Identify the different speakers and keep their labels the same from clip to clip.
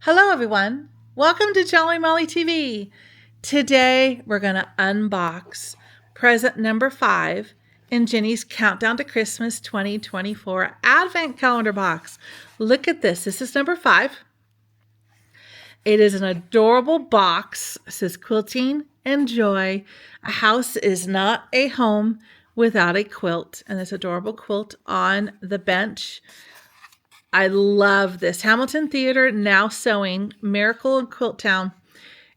Speaker 1: Hello everyone, welcome to Jolly Molly TV. Today we're going to unbox present number 5 in Jenny's Countdown to Christmas 2024 Advent Calendar box. Look at this, this is number 5. It is an adorable box. It says quilting and joy. A house is not a home without a quilt. And this adorable quilt on the bench. I love this. Hamilton Theater Now Sewing, Miracle in Quilt Town.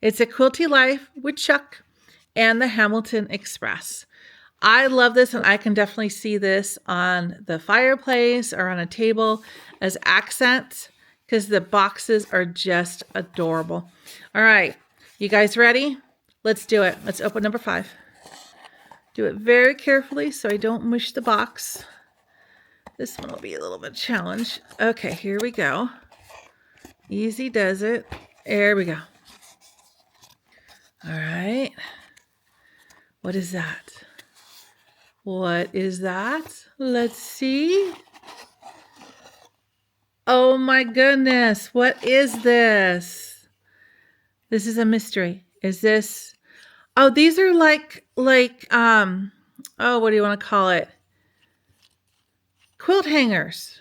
Speaker 1: It's a quilty life with Chuck and the Hamilton Express. I love this, and I can definitely see this on the fireplace or on a table as accents because the boxes are just adorable. All right, you guys ready? Let's do it. Let's open number 5. Do it very carefully so I don't mush the box. This one will be a little bit challenge. Okay, here we go. Easy does it. There we go. All right. What is that? What is that? Let's see. Oh my goodness. What is this? This is a mystery. Is this... Oh, these are like, oh, what do you want to call it? Quilt hangers.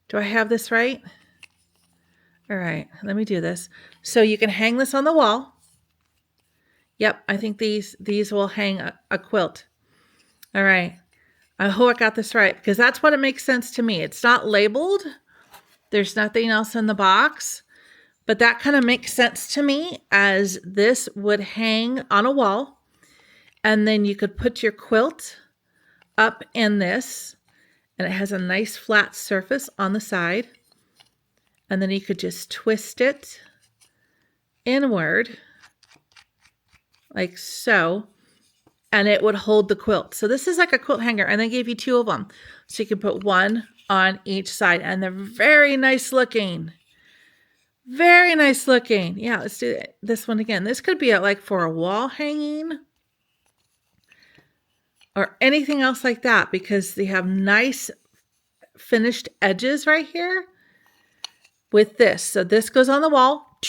Speaker 1: Do I have this right? All right, let me do this. So you can hang this on the wall. Yep, I think these will hang a quilt. All right, I hope I got this right because that's what it makes sense to me. It's not labeled. There's nothing else in the box, but that kind of makes sense to me as this would hang on a wall, and then you could put your quilt up in this. And it has a nice flat surface on the side. And then you could just twist it inward, like so, and it would hold the quilt. So this is like a quilt hanger, and they gave you 2 of them. So you can put one on each side, and they're very nice looking. Very nice looking. Yeah, let's do this one again. This could be like for a wall hanging or anything else like that because they have nice finished edges right here with this. So this goes on the wall,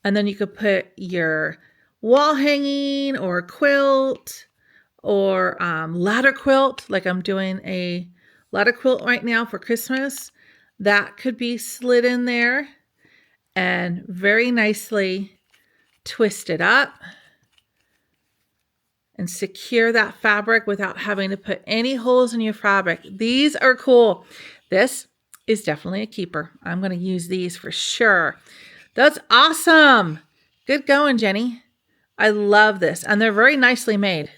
Speaker 1: and then you could put your wall hanging or quilt or ladder quilt, like I'm doing a ladder quilt right now for Christmas. That could be slid in there and very nicely twisted up and secure that fabric without having to put any holes in your fabric. These are cool. This is definitely a keeper. I'm going to use these for sure. That's awesome. Good going, Jenny. I love this. And they're very nicely made.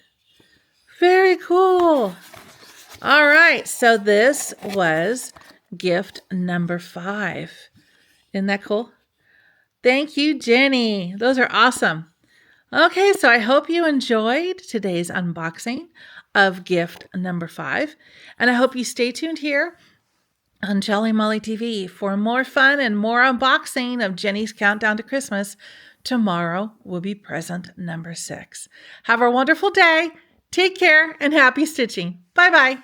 Speaker 1: Very cool. All right. So this was gift number 5. Isn't that cool? Thank you, Jenny. Those are awesome. Okay, so I hope you enjoyed today's unboxing of gift number 5. And I hope you stay tuned here on Jolly Molly TV for more fun and more unboxing of Jenny's Countdown to Christmas. Tomorrow will be present number 6. Have a wonderful day. Take care and happy stitching. Bye-bye.